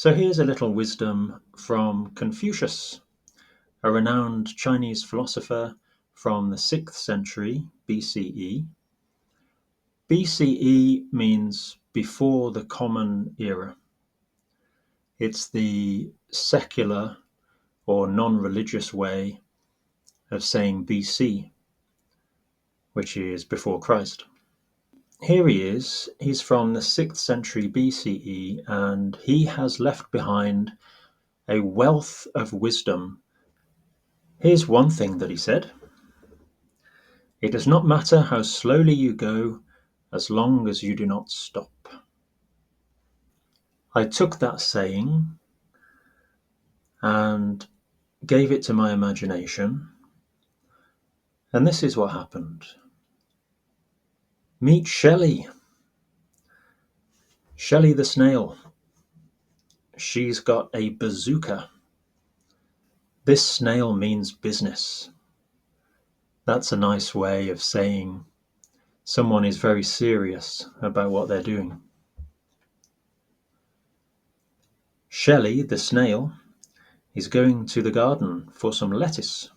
So here's a little wisdom from Confucius, a renowned Chinese philosopher from the 6th century BCE. BCE means before the Common Era. It's the secular or non-religious way of saying BC, which is before Christ. Here he is. He's from the 6th century BCE, and he has left behind a wealth of wisdom. Here's one thing that he said: "It does not matter how slowly you go, as long as you do not stop." I took that saying and gave it to my imagination, and this is what happened. Meet Shelley. Shelley the snail. She's got a bazooka. This snail means business. That's a nice way of saying someone is very serious about what they're doing. Shelley the snail is going to the garden for some lettuce.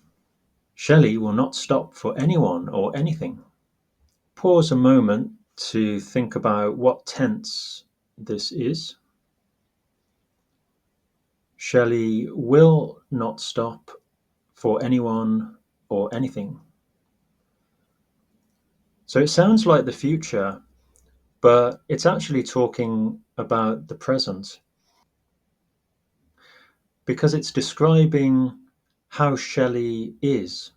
Shelley will not stop for anyone or anything. Pause a moment to think about what tense this is. Shelley will not stop for anyone or anything. So it sounds like the future, but it's actually talking about the present, because it's describing how Shelley is.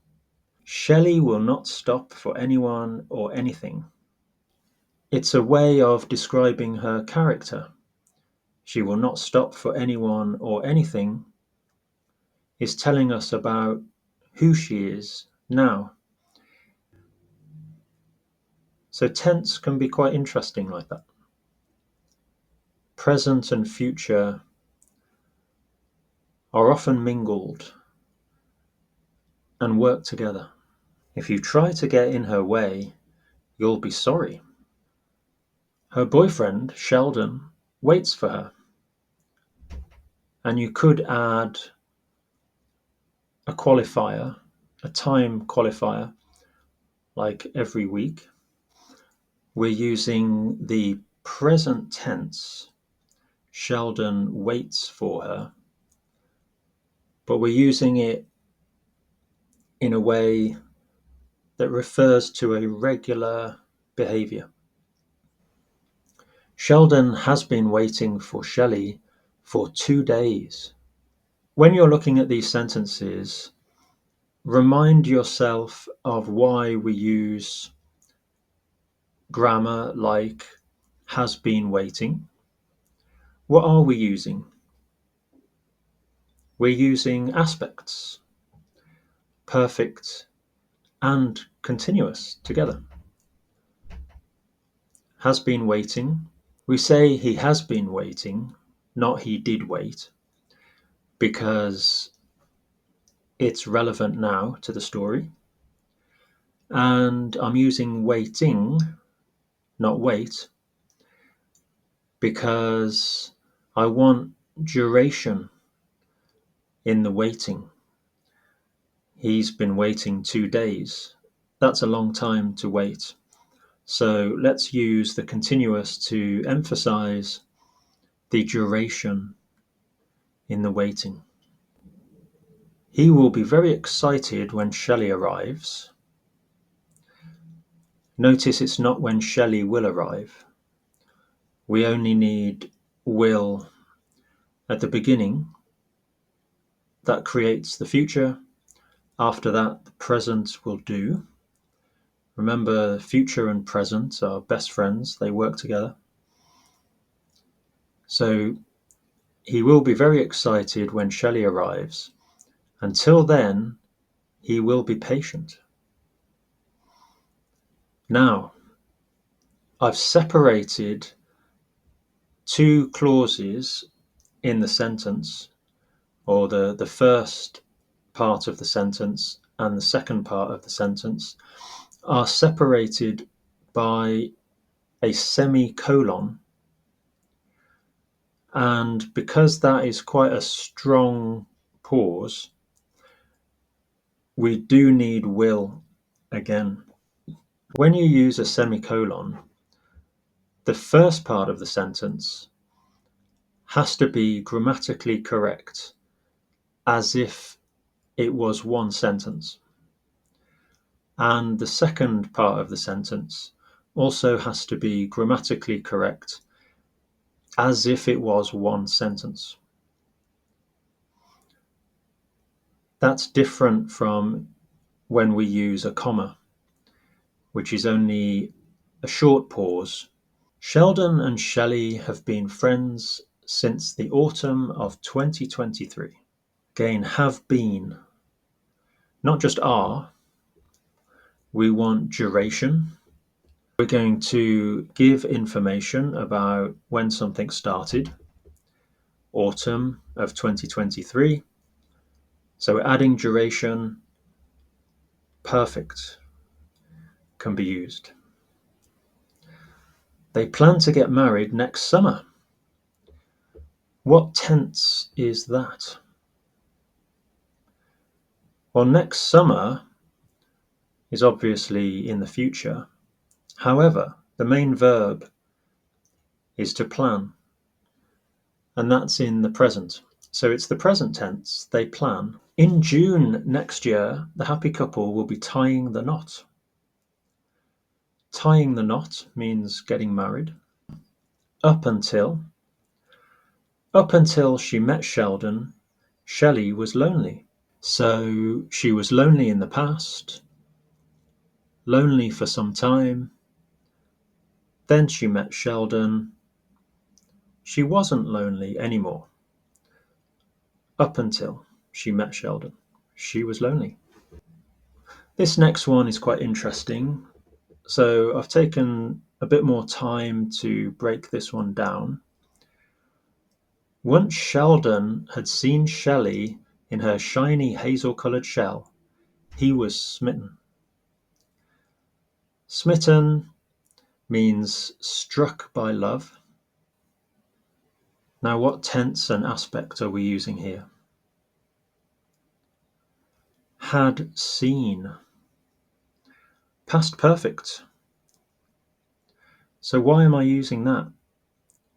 Shelley will not stop for anyone or anything. It's a way of describing her character. She will not stop for anyone or anything is telling us about who she is now. So tense can be quite interesting like that. Present and future are often mingled and work together. If you try to get in her way, you'll be sorry. Her boyfriend, Sheldon, waits for her. And you could add a qualifier, a time qualifier, like every week. We're using the present tense. Sheldon waits for her, but we're using it in a way that refers to a regular behavior. Sheldon has been waiting for Shelley for 2 days. When you're looking at these sentences, remind yourself of why we use grammar like has been waiting. What are we using? We're using aspects, perfect and continuous together. Has been waiting. We say he has been waiting, not he did wait, because it's relevant now to the story. And I'm using waiting, not wait, because I want duration in the waiting. He's been waiting 2 days. That's a long time to wait. So let's use the continuous to emphasize the duration in the waiting. He will be very excited when Shelley arrives. Notice it's not when Shelley will arrive. We only need will at the beginning. That creates the future. After that, the present will do. Remember, future and present are best friends. They work together. So he will be very excited when Shelley arrives. Until then, he will be patient. Now, I've separated 2 clauses in the sentence, or the first part of the sentence and the second part of the sentence are separated by a semicolon. And because that is quite a strong pause, we do need will again. When you use a semicolon, the first part of the sentence has to be grammatically correct, as if it was one sentence. And the second part of the sentence also has to be grammatically correct, as if it was one sentence. That's different from when we use a comma, which is only a short pause. Sheldon and Shelley have been friends since the autumn of 2023. Again, have been, not just are. We want duration. We're going to give information about when something started, autumn of 2023. So we're adding duration. Perfect can be used. They plan to get married next summer. What tense is that? Well, next summer is obviously in the future. However, the main verb is to plan, and that's in the present. So it's the present tense, they plan. In June next year, the happy couple will be tying the knot. Tying the knot means getting married. Up until she met Sheldon, Shelley was lonely. So she was lonely in the past, lonely for some time. Then she met Sheldon. She wasn't lonely anymore. Up until she met Sheldon, she was lonely. This next one is quite interesting. So I've taken a bit more time to break this one down. Once Sheldon had seen Shelley in her shiny hazel-coloured shell, he was smitten. Smitten means struck by love. Now, what tense and aspect are we using here? Had seen. Past perfect. So why am I using that?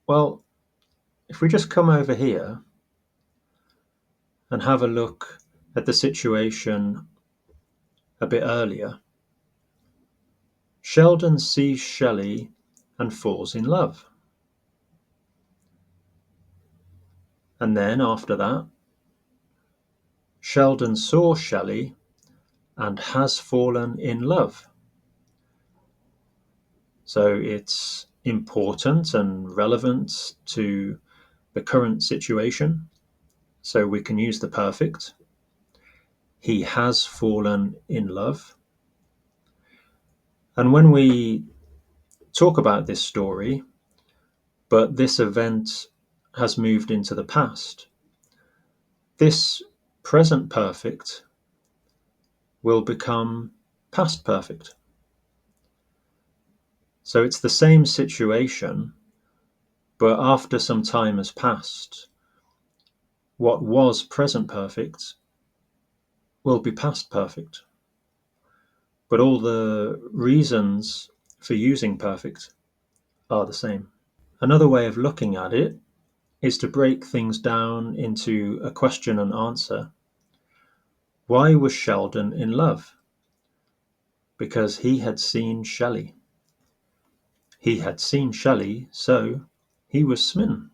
Well, if we just come over here and have a look at the situation a bit earlier, Sheldon sees Shelley and falls in love. And then after that, Sheldon saw Shelley and has fallen in love. So it's important and relevant to the current situation. So we can use the perfect. He has fallen in love. And when we talk about this story, but this event has moved into the past, this present perfect will become past perfect. So it's the same situation, but after some time has passed, what was present perfect will be past perfect. But all the reasons for using perfect are the same. Another way of looking at it is to break things down into a question and answer. Why was Sheldon in love? Because he had seen Shelley. He had seen Shelley, so he was smitten.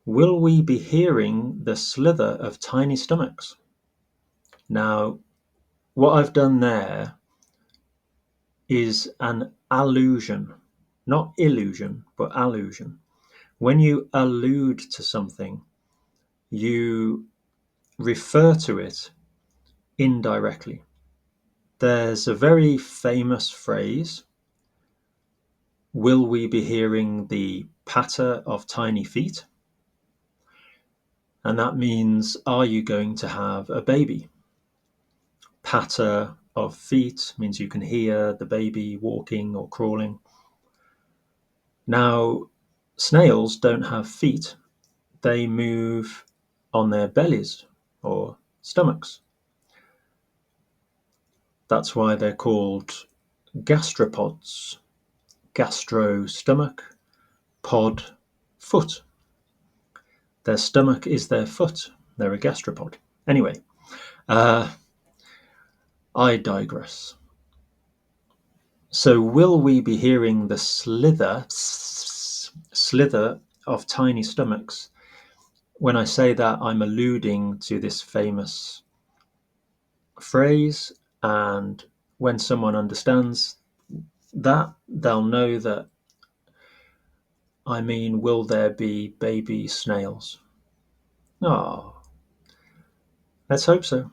Will we be hearing the slither of tiny stomachs? Now, what I've done there is an allusion, not illusion, but allusion. When you allude to something, you refer to it indirectly. There's a very famous phrase, will we be hearing the patter of tiny feet? And that means, are you going to have a baby? Patter of feet means you can hear the baby walking or crawling. Now, Snails don't have feet. They move on their bellies or stomachs. That's why they're called gastropods. Gastro, stomach, pod, foot. Their stomach is their foot. They're a gastropod. Anyway, I digress. So will we be hearing the slither of tiny stomachs? When I say that, I'm alluding to this famous phrase, and when someone understands that, they'll know that I mean, will there be baby snails? Oh, let's hope so.